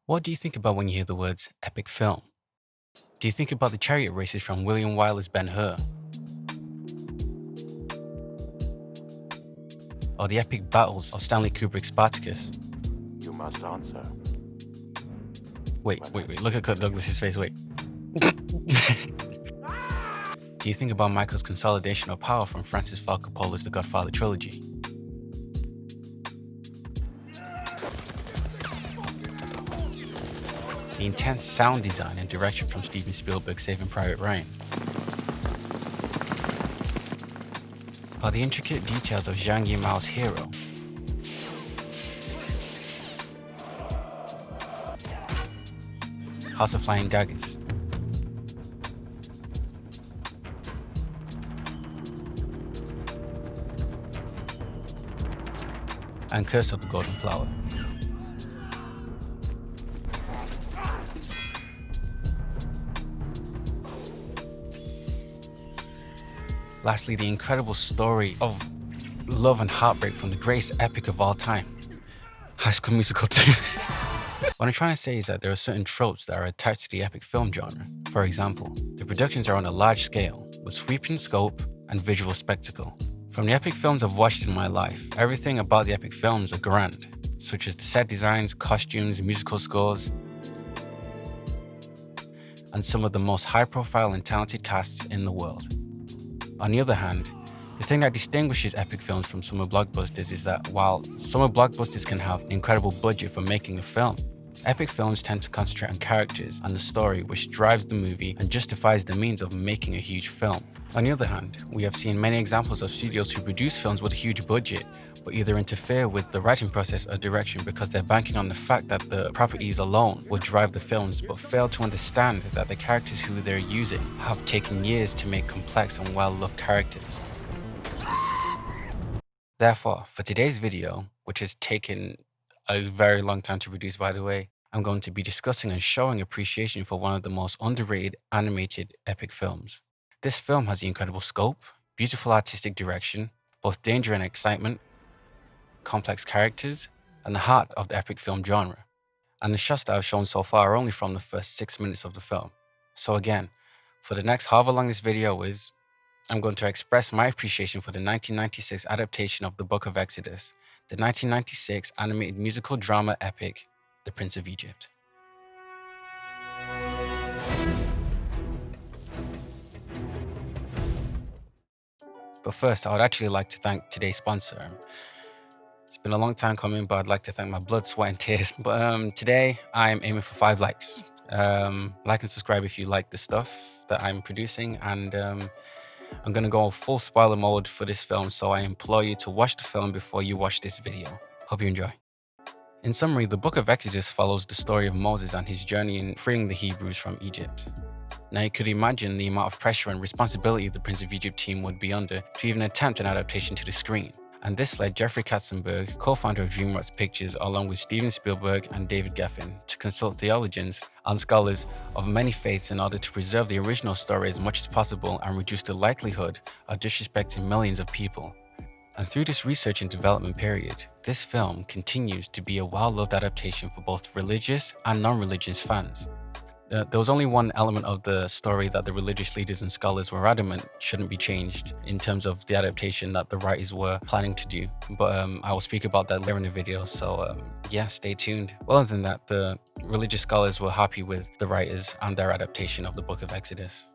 What do you think about when you hear the words epic film? Do you think about the chariot races from William Wyler's Ben-Hur? Or the epic battles of Stanley Kubrick's Spartacus? You must answer. Wait, look at Kirk Douglas's face, wait. Do you think about Michael's consolidation of power from Francis Ford Coppola's The Godfather trilogy? The intense sound design and direction from Steven Spielberg's Saving Private Ryan? Or the intricate details of Zhang Yimou's Hero? House of Flying Daggers? And Curse of the Golden Flower? Lastly, the incredible story of love and heartbreak from the greatest epic of all time, High School Musical 2. What I'm trying to say is that there are certain tropes that are attached to the epic film genre. For example, the productions are on a large scale, with sweeping scope and visual spectacle. From the epic films I've watched in my life, everything about the epic films are grand, such as the set designs, costumes, musical scores, and some of the most high-profile and talented casts in the world. On the other hand, the thing that distinguishes epic films from summer blockbusters is that while summer blockbusters can have an incredible budget for making a film, epic films tend to concentrate on characters and the story, which drives the movie and justifies the means of making a huge film. On the other hand, we have seen many examples of studios who produce films with a huge budget, but either interfere with the writing process or direction because they're banking on the fact that the properties alone will drive the films, but fail to understand that the characters who they're using have taken years to make complex and well-loved characters. Therefore, for today's video, which has taken a very long time to produce, by the way, I'm going to be discussing and showing appreciation for one of the most underrated animated epic films. This film has the incredible scope, beautiful artistic direction, both danger and excitement, complex characters, and the heart of the epic film genre. And the shots that I've shown so far are only from the first 6 minutes of the film. So again, for the next however long this video is, I'm going to express my appreciation for the 1996 adaptation of the Book of Exodus, the 1996 animated musical drama epic, The Prince of Egypt. But first, I would actually like to thank today's sponsor. It's been a long time coming, but I'd like to thank my blood, sweat, and tears. But today, I'm aiming for 5 likes. Like and subscribe if you like the stuff that I'm producing, and I'm gonna go full spoiler mode for this film, so I implore you to watch the film before you watch this video. Hope you enjoy. In summary, the Book of Exodus follows the story of Moses and his journey in freeing the Hebrews from Egypt. Now you could imagine the amount of pressure and responsibility the Prince of Egypt team would be under to even attempt an adaptation to the screen. And this led Jeffrey Katzenberg, co-founder of DreamWorks Pictures, along with Steven Spielberg and David Geffen, to consult theologians and scholars of many faiths in order to preserve the original story as much as possible and reduce the likelihood of disrespecting millions of people. And through this research and development period, this film continues to be a well-loved adaptation for both religious and non-religious fans. There was only one element of the story that the religious leaders and scholars were adamant shouldn't be changed in terms of the adaptation that the writers were planning to do. But I will speak about that later in the video, so yeah, stay tuned. Well, other than that, the religious scholars were happy with the writers and their adaptation of the Book of Exodus.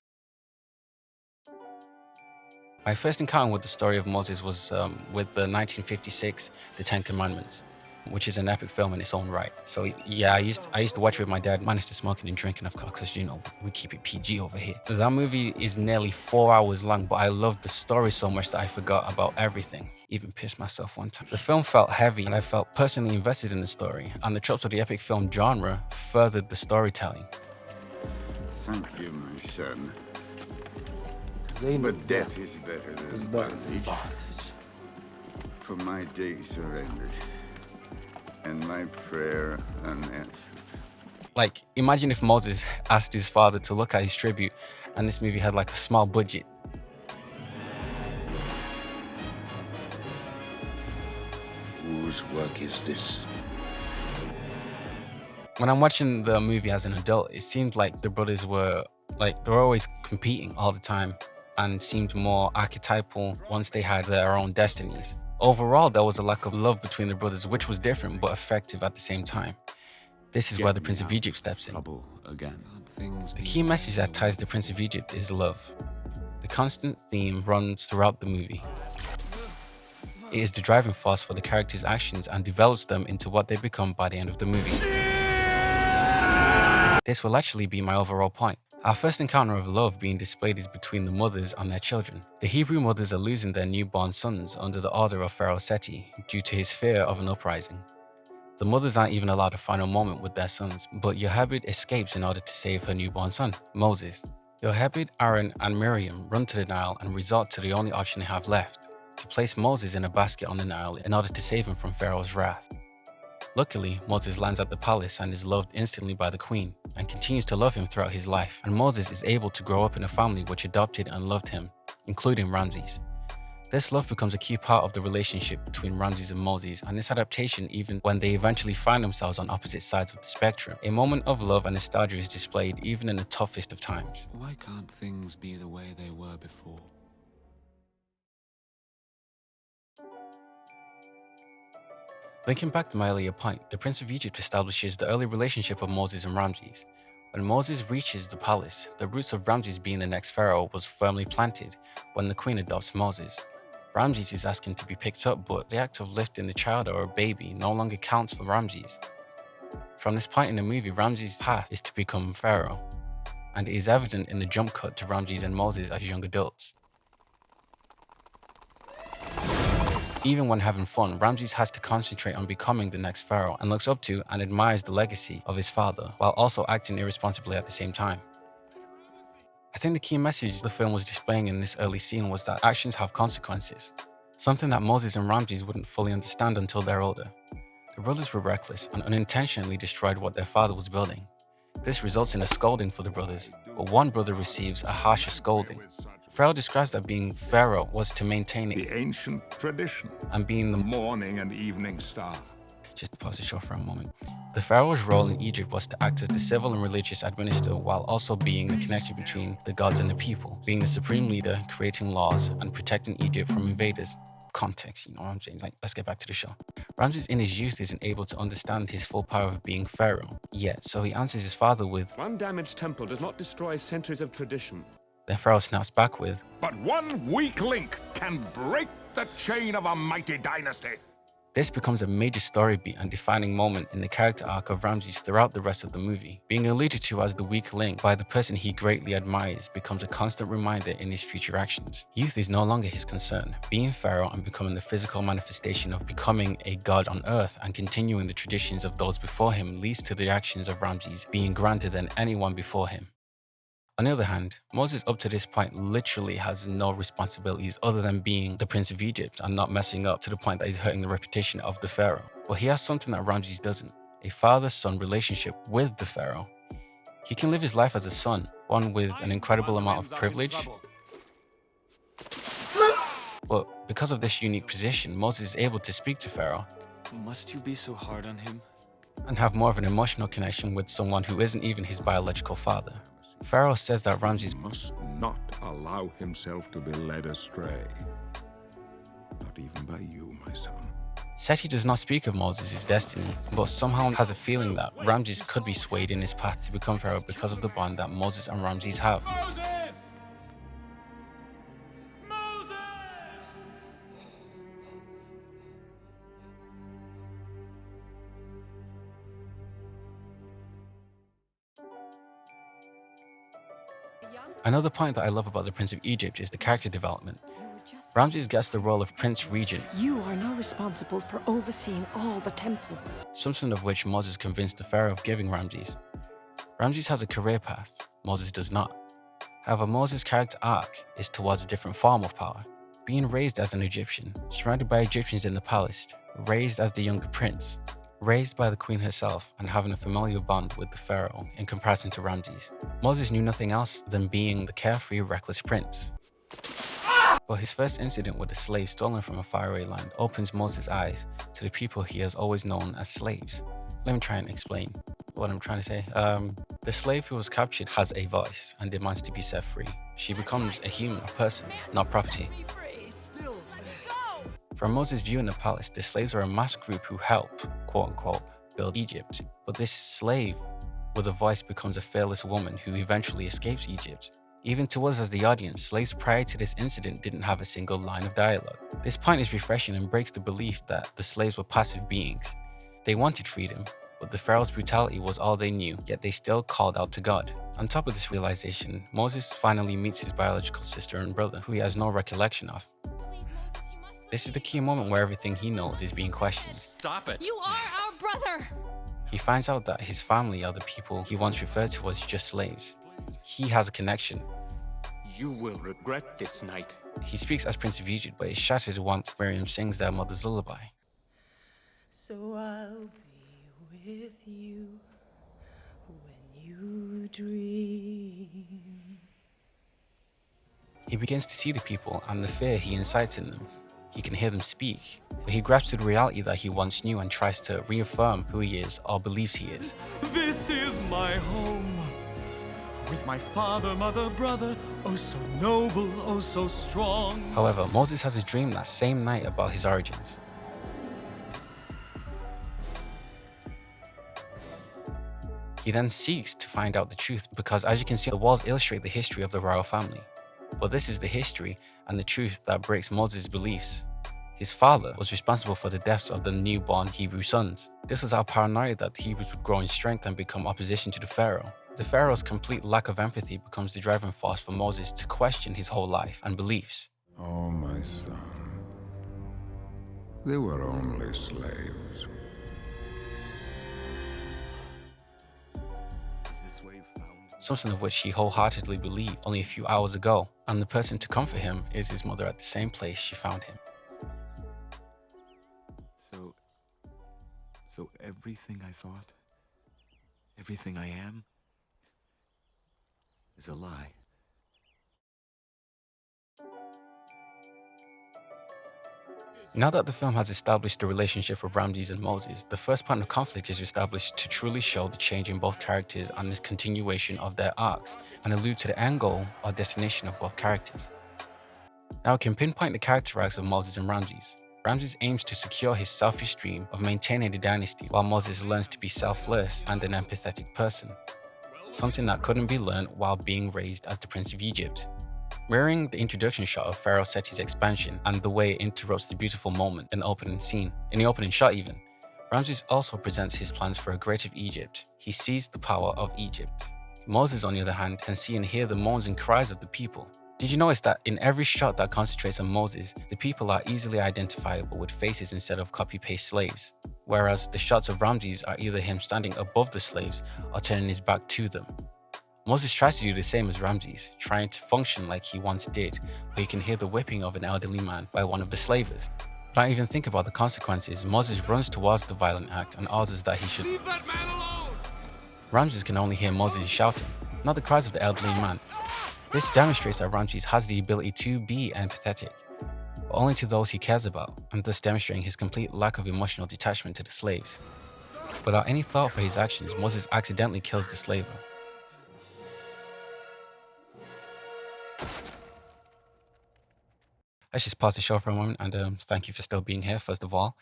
My first encounter with the story of Moses was with the 1956 The Ten Commandments, which is an epic film in its own right. So yeah, I used to watch it with my dad, minus the smoking and drinking, of course, because, you know, we keep it PG over here. That movie is nearly 4 hours long, but I loved the story so much that I forgot about everything. Even pissed myself one time. The film felt heavy, and I felt personally invested in the story, and the tropes of the epic film genre furthered the storytelling. Thank you, my son. But Death is better than bondage. For my day surrendered, and my prayer unanswered. Like, imagine if Moses asked his father to look at his tribute, and this movie had like a small budget. Whose work is this? When I'm watching the movie as an adult, it seemed like the brothers were they were always competing all the time and seemed more archetypal once they had their own destinies. Overall, there was a lack of love between the brothers, which was different but effective at the same time. This is where the Prince of Egypt steps in. The key message that ties the Prince of Egypt is love. The constant theme runs throughout the movie. It is the driving force for the characters' actions and develops them into what they become by the end of the movie. This will actually be my overall point. Our first encounter of love being displayed is between the mothers and their children. The Hebrew mothers are losing their newborn sons under the order of Pharaoh Seti due to his fear of an uprising. The mothers aren't even allowed a final moment with their sons, but Yochebed escapes in order to save her newborn son, Moses. Yochebed, Aaron, and Miriam run to the Nile and resort to the only option they have left, to place Moses in a basket on the Nile in order to save him from Pharaoh's wrath. Luckily, Moses lands at the palace and is loved instantly by the queen, and continues to love him throughout his life, and Moses is able to grow up in a family which adopted and loved him, including Ramses. This love becomes a key part of the relationship between Ramses and Moses, and this adaptation even when they eventually find themselves on opposite sides of the spectrum. A moment of love and nostalgia is displayed even in the toughest of times. Why can't things be the way they were before? Linking back to my earlier point, the Prince of Egypt establishes the early relationship of Moses and Ramses. When Moses reaches the palace, the roots of Ramses being the next pharaoh was firmly planted when the queen adopts Moses. Ramses is asking to be picked up, but the act of lifting the child or a baby no longer counts for Ramses. From this point in the movie, Ramses' path is to become pharaoh, and it is evident in the jump cut to Ramses and Moses as young adults. Even when having fun, Ramses has to concentrate on becoming the next pharaoh and looks up to and admires the legacy of his father, while also acting irresponsibly at the same time. I think the key message the film was displaying in this early scene was that actions have consequences, something that Moses and Ramses wouldn't fully understand until they're older. The brothers were reckless and unintentionally destroyed what their father was building. This results in a scolding for the brothers, but one brother receives a harsher scolding. Pharaoh describes that being pharaoh was to maintain the ancient tradition and being the morning and evening star. Just to pause the show for a moment. The pharaoh's role in Egypt was to act as the civil and religious administrator while also being the connection between the gods and the people, being the supreme leader, creating laws, and protecting Egypt from invaders. Context, you know what I'm saying? Let's get back to the show. Ramses in his youth isn't able to understand his full power of being pharaoh yet, so he answers his father with, "One damaged temple does not destroy centuries of tradition." Then Pharaoh snaps back with, "But one weak link can break the chain of a mighty dynasty." This becomes a major story beat and defining moment in the character arc of Ramses throughout the rest of the movie. Being alluded to as the weak link by the person he greatly admires becomes a constant reminder in his future actions. Youth is no longer his concern. Being pharaoh and becoming the physical manifestation of becoming a god on earth and continuing the traditions of those before him leads to the actions of Ramses being grander than anyone before him. On the other hand, Moses up to this point literally has no responsibilities other than being the Prince of Egypt and not messing up to the point that he's hurting the reputation of the Pharaoh. But he has something that Ramses doesn't, a father-son relationship with the Pharaoh. He can live his life as a son, one with an incredible amount of privilege. But because of this unique position, Moses is able to speak to Pharaoh. Must you be so hard on him? And have more of an emotional connection with someone who isn't even his biological father. Pharaoh says that Ramses must not allow himself to be led astray. Not even by you, my son. Seti does not speak of Moses' destiny, but somehow has a feeling that Ramses could be swayed in his path to become Pharaoh because of the bond that Moses and Ramses have. Moses! Moses! Another point that I love about the Prince of Egypt is the character development. Ramses gets the role of Prince Regent. You are now responsible for overseeing all the temples. Something of which Moses convinced the Pharaoh of giving Ramses. Ramses has a career path, Moses does not. However, Moses' character arc is towards a different form of power. Being raised as an Egyptian, surrounded by Egyptians in the palace, raised as the younger prince, raised by the queen herself and having a familial bond with the Pharaoh in comparison to Ramses. Moses knew nothing else than being the carefree, reckless prince. But his first incident with a slave stolen from a faraway land opens Moses' eyes to the people he has always known as slaves. Let me try and explain what I'm trying to say. The slave who was captured has a voice and demands to be set free. She becomes a human, a person, not property. From Moses' view in the palace, the slaves are a mass group who help, quote unquote, build Egypt. But this slave with a voice becomes a fearless woman who eventually escapes Egypt. Even to us as the audience, slaves prior to this incident didn't have a single line of dialogue. This point is refreshing and breaks the belief that the slaves were passive beings. They wanted freedom, but the Pharaoh's brutality was all they knew, yet they still called out to God. On top of this realization, Moses finally meets his biological sister and brother, who he has no recollection of. This is the key moment where everything he knows is being questioned. Stop it! You are our brother! He finds out that his family are the people he once referred to as just slaves. He has a connection. You will regret this night. He speaks as Prince of Egypt, but is shattered once Miriam sings their mother's lullaby. So I'll be with you when you dream. He begins to see the people and the fear he incites in them. He can hear them speak, but he grasps the reality that he once knew and tries to reaffirm who he is or believes he is. This is my home, with my father, mother, brother, oh so noble, oh so strong. However, Moses has a dream that same night about his origins. He then seeks to find out the truth because, as you can see, the walls illustrate the history of the royal family. But this is the history and the truth that breaks Moses' beliefs. His father was responsible for the deaths of the newborn Hebrew sons. This was our paranoia that the Hebrews would grow in strength and become opposition to the Pharaoh. The Pharaoh's complete lack of empathy becomes the driving force for Moses to question his whole life and beliefs. Oh, my son. They were only slaves. Something of which he wholeheartedly believed only a few hours ago, and the person to comfort him is his mother at the same place she found him. So everything I thought, everything I am, is a lie. Now that the film has established the relationship of Ramses and Moses, the first point of conflict is established to truly show the change in both characters and the continuation of their arcs, and allude to the end goal or destination of both characters. Now we can pinpoint the character arcs of Moses and Ramses. Ramses aims to secure his selfish dream of maintaining the dynasty, while Moses learns to be selfless and an empathetic person, something that couldn't be learned while being raised as the Prince of Egypt. Mirroring the introduction shot of Pharaoh Seti's expansion and the way it interrupts the beautiful moment in the opening scene, in the opening shot even, Ramses also presents his plans for a greater Egypt. He sees the power of Egypt. Moses, on the other hand, can see and hear the moans and cries of the people. Did you notice that in every shot that concentrates on Moses, the people are easily identifiable with faces instead of copy-paste slaves? Whereas the shots of Ramses are either him standing above the slaves or turning his back to them. Moses tries to do the same as Ramses, trying to function like he once did, but you can hear the whipping of an elderly man by one of the slavers. Don't even think about the consequences. Moses runs towards the violent act and orders that he should leave that man alone. Ramses can only hear Moses shouting, not the cries of the elderly man. This demonstrates that Ramses has the ability to be empathetic, but only to those he cares about, and thus demonstrating his complete lack of emotional detachment to the slaves. Without any thought for his actions, Moses accidentally kills the slaver. Let's just pause the show for a moment and thank you for still being here, first of all.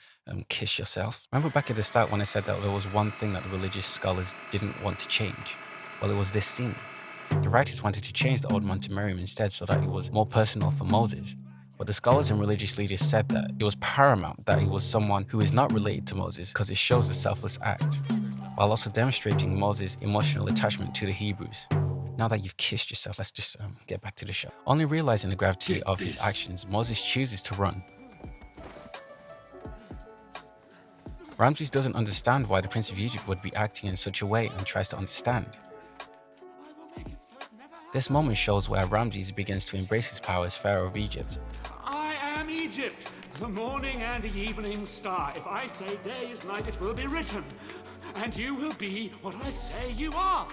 Kiss yourself. Remember back at the start when I said that there was one thing that the religious scholars didn't want to change? Well, it was this scene. The writers wanted to change the Old Man to Miriam instead so that it was more personal for Moses. But the scholars and religious leaders said that it was paramount that he was someone who is not related to Moses because it shows the selfless act, while also demonstrating Moses' emotional attachment to the Hebrews. Now that you've kissed yourself, let's just get back to the show. Only realizing the gravity of his actions, Moses chooses to run. Ramses doesn't understand why the Prince of Egypt would be acting in such a way and tries to understand. This moment shows where Ramses begins to embrace his power as Pharaoh of Egypt. I am Egypt, the morning and the evening star. If I say day is night, it will be written. And you will be what I say you are.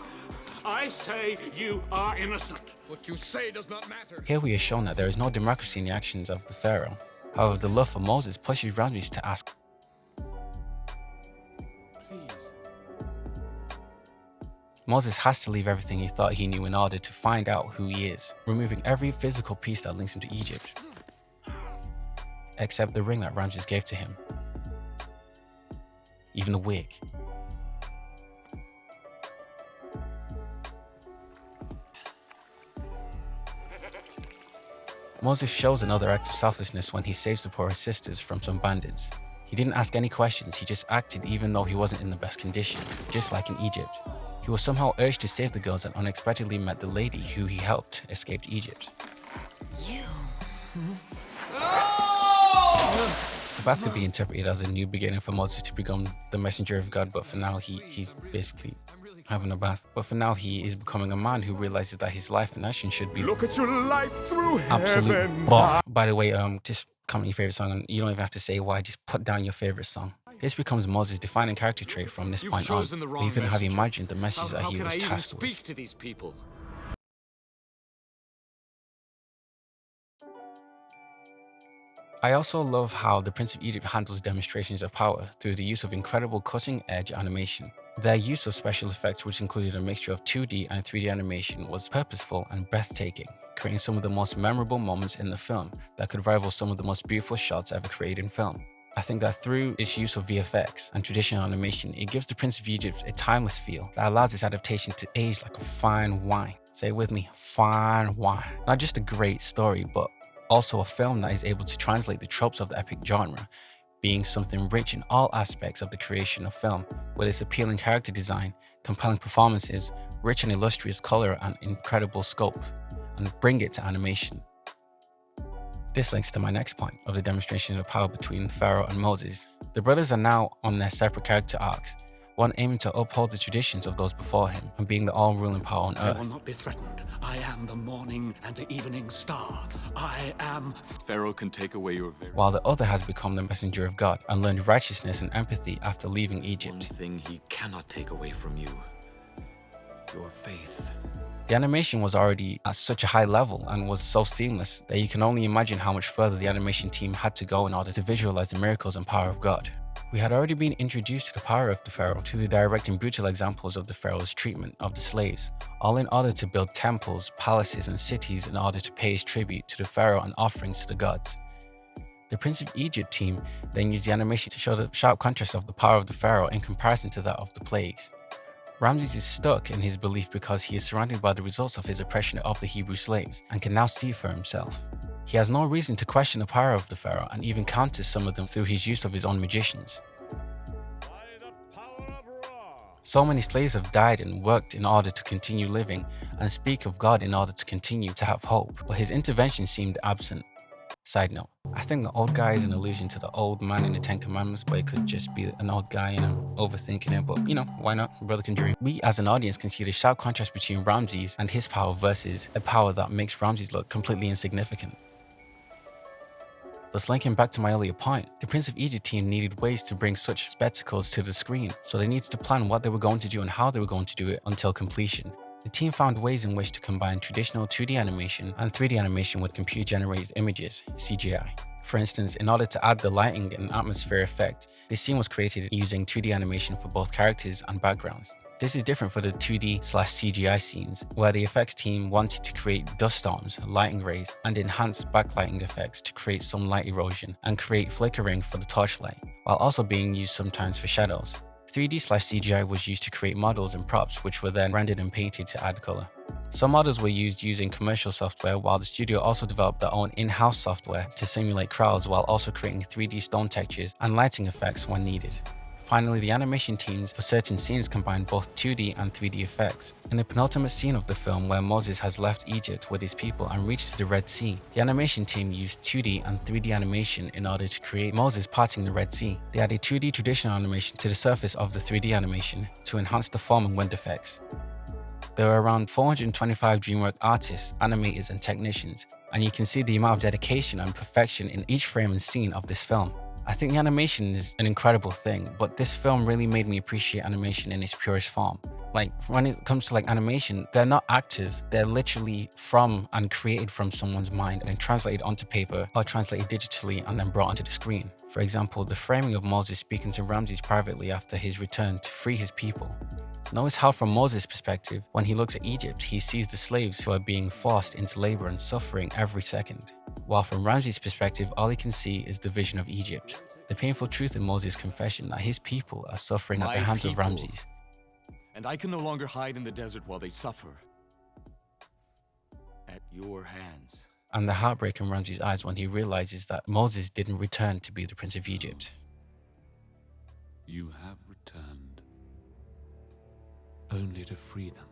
I say you are innocent. What you say does not matter. Here we are shown that there is no democracy in the actions of the Pharaoh. However, the love for Moses pushes Ramses to ask, Please, Moses has to leave everything he thought he knew in order to find out who he is, removing every physical piece that links him to Egypt, except the ring that Ramses gave to him, even the wig. Moses shows another act of selflessness when he saves the poorest sisters from some bandits. He didn't ask any questions, he just acted even though he wasn't in the best condition, just like in Egypt. He was somehow urged to save the girls and unexpectedly met the lady who he helped escape to Egypt. The bath could be interpreted as a new beginning for Moses to become the messenger of God, but for now he's basically having a bath. But for now he is becoming a man who realizes that his life and action should be Look at your life through absolute heaven's bomb. By the way, just comment your favorite song, and you don't even have to say why, just put down your favorite song. This becomes Moses' defining character trait from this point on. You couldn't have imagined the message that he was tasked with. Speak to these people. I also love how the Prince of Egypt handles demonstrations of power through the use of incredible cutting-edge animation. Their use of special effects, which included a mixture of 2D and 3D animation, was purposeful and breathtaking, creating some of the most memorable moments in the film that could rival some of the most beautiful shots ever created in film. I think that through its use of VFX and traditional animation, it gives the Prince of Egypt a timeless feel that allows this adaptation to age like a fine wine. Say it with me, fine wine. Not just a great story, but also a film that is able to translate the tropes of the epic genre, being something rich in all aspects of the creation of film, with its appealing character design, compelling performances, rich and illustrious color, and incredible scope, and bring it to animation. This links to my next point of the demonstration of power between Pharaoh and Moses. The brothers are now on their separate character arcs, one aiming to uphold the traditions of those before him and being the all-ruling power on I will earth. not be threatened. I am the morning and the evening star. I am... Pharaoh can take away your very... While the other has become the messenger of God and learned righteousness and empathy after leaving One Egypt. thing he cannot take away from you. Your faith. The animation was already at such a high level and was so seamless that you can only imagine how much further the animation team had to go in order to visualize the miracles and power of God. We had already been introduced to the power of the Pharaoh through the direct and brutal examples of the Pharaoh's treatment of the slaves, all in order to build temples, palaces, and cities in order to pay his tribute to the Pharaoh and offerings to the gods. The Prince of Egypt team then used the animation to show the sharp contrast of the power of the Pharaoh in comparison to that of the plagues. Ramses is stuck in his belief because he is surrounded by the results of his oppression of the Hebrew slaves and can now see for himself. He has no reason to question the power of the Pharaoh and even counters some of them through his use of his own magicians. So many slaves have died and worked in order to continue living and speak of God in order to continue to have hope, but his intervention seemed absent. Side note, I think the old guy is an allusion to the old man in the Ten Commandments, but it could just be an old guy and I'm overthinking it, but you know, why not? Brother can dream. We as an audience can see the sharp contrast between Ramses and his power versus a power that makes Ramses look completely insignificant. Thus, linking back to my earlier point, the Prince of Egypt team needed ways to bring such spectacles to the screen, so they needed to plan what they were going to do and how they were going to do it until completion. The team found ways in which to combine traditional 2D animation and 3D animation with computer-generated images, CGI. For instance, in order to add the lighting and atmosphere effect, this scene was created using 2D animation for both characters and backgrounds. This is different for the 2D/CGI scenes, where the effects team wanted to create dust storms, lighting rays, and enhance backlighting effects to create some light erosion and create flickering for the torchlight, while also being used sometimes for shadows. 3D/CGI was used to create models and props, which were then rendered and painted to add color. Some models were used using commercial software, while the studio also developed their own in-house software to simulate crowds while also creating 3D stone textures and lighting effects when needed. Finally, the animation teams for certain scenes combined both 2D and 3D effects. In the penultimate scene of the film where Moses has left Egypt with his people and reaches the Red Sea, the animation team used 2D and 3D animation in order to create Moses parting the Red Sea. They added 2D traditional animation to the surface of the 3D animation to enhance the form and wind effects. There were around 425 DreamWorks artists, animators, and technicians, and you can see the amount of dedication and perfection in each frame and scene of this film. I think the animation is an incredible thing, but this film really made me appreciate animation in its purest form. Like, when it comes to animation, they're not actors, they're literally from and created from someone's mind and translated onto paper or translated digitally and then brought onto the screen. For example, the framing of Moses speaking to Ramses privately after his return to free his people. Notice how from Moses' perspective, when he looks at Egypt, he sees the slaves who are being forced into labor and suffering every second. While from Ramses' perspective, all he can see is the vision of Egypt. The painful truth in Moses' confession that his people are suffering at the hands of Ramses. And I can no longer hide in the desert while they suffer. At your hands. And the heartbreak in Ramses' eyes when he realizes that Moses didn't return to be the Prince of Egypt. You have returned, only to free them.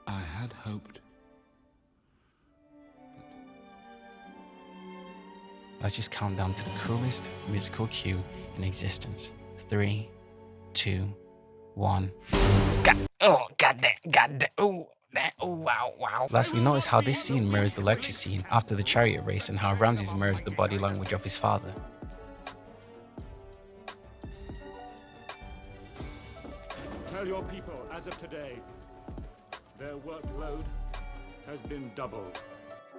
I had hoped. Let's just count down to the coolest musical cue in existence. 3, 2, 1. Wow. Lastly, notice how this scene mirrors the lecture scene after the chariot race and how Ramses mirrors the body language of his father. Tell your people, as of today, their workload has been doubled.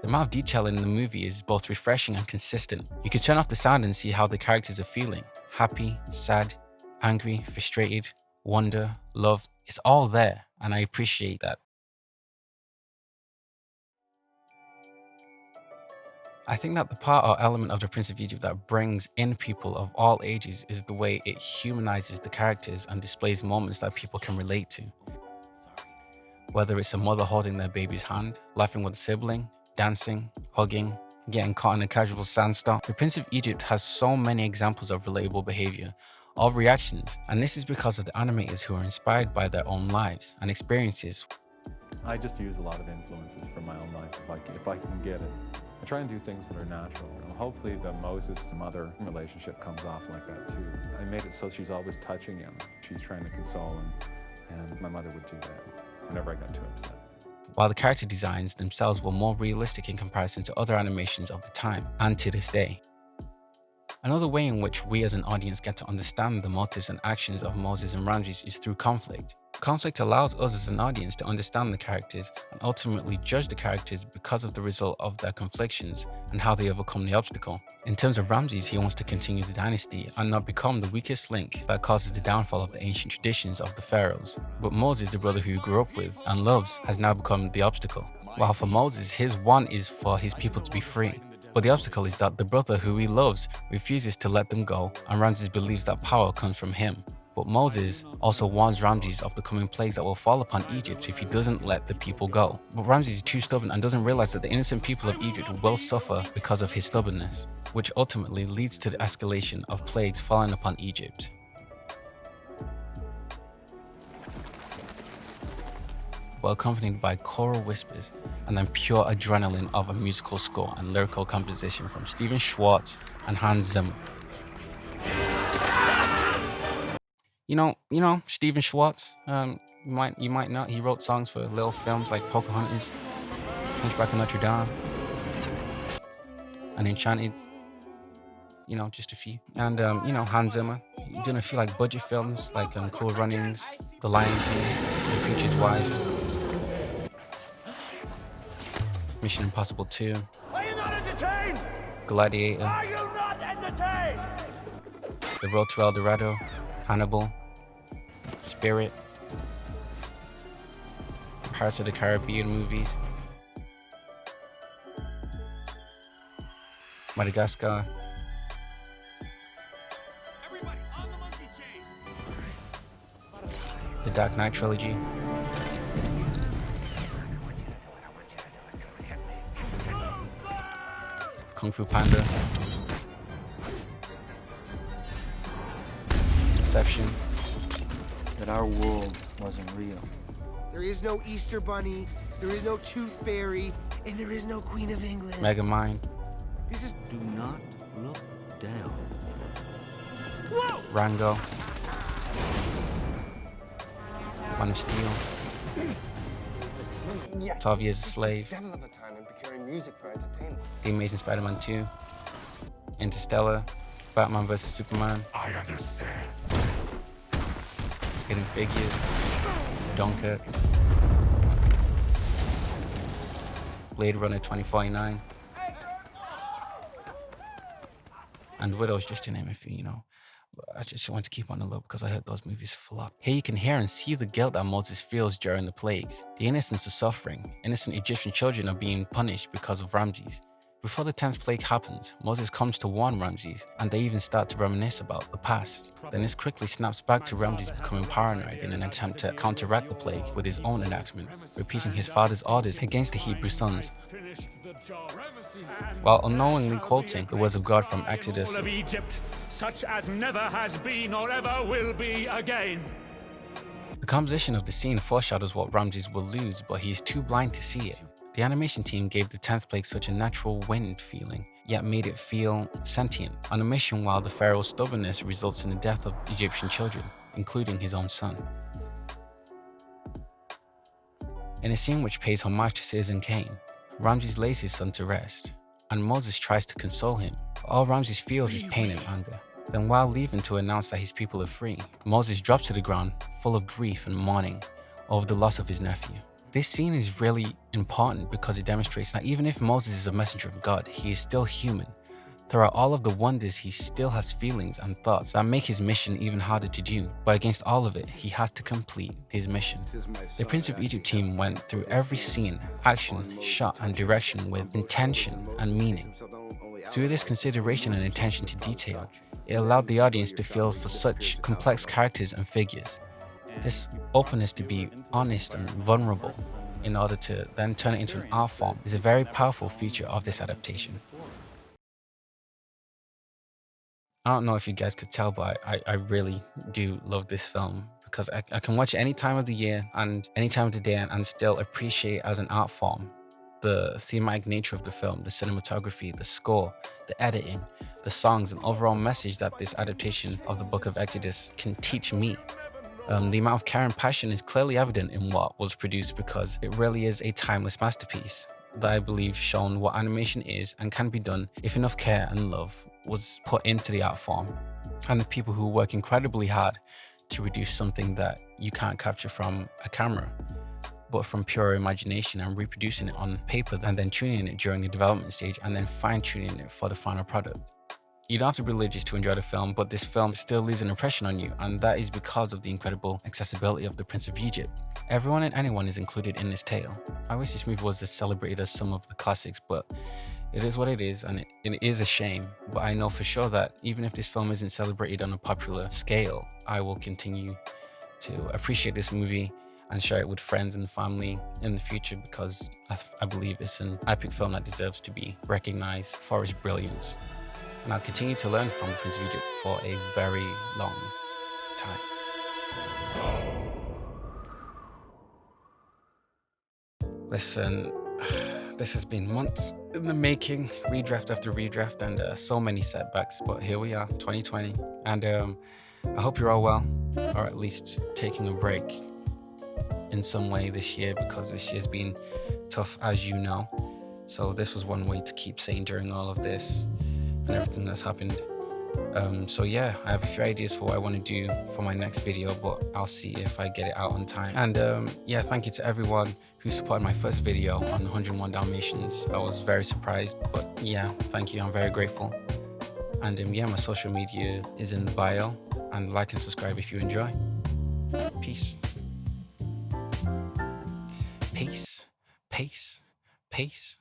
The amount of detail in the movie is both refreshing and consistent. You can turn off the sound and see how the characters are feeling. Happy, sad, angry, frustrated, wonder, love. It's all there, and I appreciate that. I think that the part or element of the Prince of Egypt that brings in people of all ages is the way it humanizes the characters and displays moments that people can relate to. Whether it's a mother holding their baby's hand, laughing with a sibling, dancing, hugging, getting caught in a casual sandstorm. The Prince of Egypt has so many examples of relatable behavior, of reactions, and this is because of the animators who are inspired by their own lives and experiences. I just use a lot of influences from my own life if I can get it. I try and do things that are natural. Hopefully the Moses-mother relationship comes off like that too. I made it so she's always touching him. She's trying to console him, and my mother would do that whenever I got too upset. While the character designs themselves were more realistic in comparison to other animations of the time and to this day. Another way in which we as an audience get to understand the motives and actions of Moses and Ramses is through conflict. Conflict allows us as an audience to understand the characters and ultimately judge the characters because of the result of their conflictions and how they overcome the obstacle. In terms of Ramses, he wants to continue the dynasty and not become the weakest link that causes the downfall of the ancient traditions of the pharaohs. But Moses, the brother who he grew up with and loves, has now become the obstacle. While for Moses, his want is for his people to be free. But the obstacle is that the brother who he loves refuses to let them go, and Ramses believes that power comes from him. But Moses also warns Ramses of the coming plagues that will fall upon Egypt if he doesn't let the people go. But Ramses is too stubborn and doesn't realize that the innocent people of Egypt will suffer because of his stubbornness, which ultimately leads to the escalation of plagues falling upon Egypt. But accompanied by choral whispers and then pure adrenaline of a musical score and lyrical composition from Stephen Schwartz and Hans Zimmer. You know, Stephen Schwartz, you might not, he wrote songs for little films like Pocahontas, Hunchback of Notre Dame, and Enchanted, just a few. And, Hans Zimmer, doing a few like budget films like Cool Runnings, The Lion King, The Preacher's Wife, Mission Impossible 2, Are you not entertained? Gladiator, Are you not entertained? The Road to El Dorado, Hannibal, Spirit, Pirates of the Caribbean movies, Madagascar, Everybody on the monkey chain. the Dark Knight trilogy, Kung Fu Panda, Inception, that our world wasn't real. There is no Easter Bunny, there is no Tooth Fairy, and there is no Queen of England. Megamind, This is... Do not look down. Whoa! Rango, Man of Steel, 12 Years a Slave, The Amazing Spider-Man 2, Interstellar, Batman vs Superman, I understand. Hidden Figures, Dunkirk, Blade Runner 2049, and Widows, just to name a few, I just want to keep on the low because I heard those movies flop. Here you can hear and see the guilt that Moses feels during the plagues. The innocents are suffering. Innocent Egyptian children are being punished because of Ramses. Before the 10th plague happens, Moses comes to warn Ramses, and they even start to reminisce about the past. Then this quickly snaps back to Ramses becoming paranoid in an attempt to counteract the plague with his own enactment, repeating his father's orders against the Hebrew sons, while unknowingly quoting the words of God from Exodus. Of Egypt, such as never has been or ever will be again. The composition of the scene foreshadows what Ramses will lose, but he is too blind to see it. The animation team gave the 10th plague such a natural wind feeling, yet made it feel sentient, on a mission while the pharaoh's stubbornness results in the death of Egyptian children, including his own son. In a scene which pays homage to Citizen Kane, Ramses lays his son to rest, and Moses tries to console him. All Ramses feels is pain and anger. Then while leaving to announce that his people are free, Moses drops to the ground, full of grief and mourning over the loss of his nephew. This scene is really important because it demonstrates that even if Moses is a messenger of God, he is still human. Throughout all of the wonders, he still has feelings and thoughts that make his mission even harder to do, but against all of it, he has to complete his mission. The Prince of Egypt team went through every scene, action, shot, and direction with intention and meaning. Through this consideration and attention to detail, it allowed the audience to feel for such complex characters and figures. This openness to be honest and vulnerable in order to then turn it into an art form is a very powerful feature of this adaptation. I don't know if you guys could tell, but I really do love this film because I can watch it any time of the year and any time of the day and still appreciate it as an art form. The thematic nature of the film, the cinematography, the score, the editing, the songs, and overall message that this adaptation of the Book of Exodus can teach me. The amount of care and passion is clearly evident in what was produced because it really is a timeless masterpiece that I believe shown what animation is and can be done if enough care and love was put into the art form, and the people who work incredibly hard to produce something that you can't capture from a camera, but from pure imagination and reproducing it on paper and then tuning it during the development stage and then fine-tuning it for the final product. You don't have to be religious to enjoy the film, but this film still leaves an impression on you, and that is because of the incredible accessibility of the Prince of Egypt. Everyone and anyone is included in this tale. I wish this movie was as celebrated as some of the classics, but it is what it is, and it is a shame. But I know for sure that even if this film isn't celebrated on a popular scale, I will continue to appreciate this movie and share it with friends and family in the future because I believe it's an epic film that deserves to be recognized for its brilliance. And I'll continue to learn from Prince of Egypt for a very long time. Listen, this has been months in the making, redraft after redraft, and so many setbacks, but here we are, 2020. And I hope you're all well, or at least taking a break in some way this year, because this year's been tough, as you know. So this was one way to keep sane during all of this and everything that's happened. So yeah, I have a few ideas for what I want to do for my next video, but I'll see if I get it out on time. And yeah, thank you to everyone who supported my first video on 101 Dalmatians. I was very surprised, but yeah, thank you, I'm very grateful. And yeah, my social media is in the bio, and like and subscribe if you enjoy. Peace. Peace, peace, peace.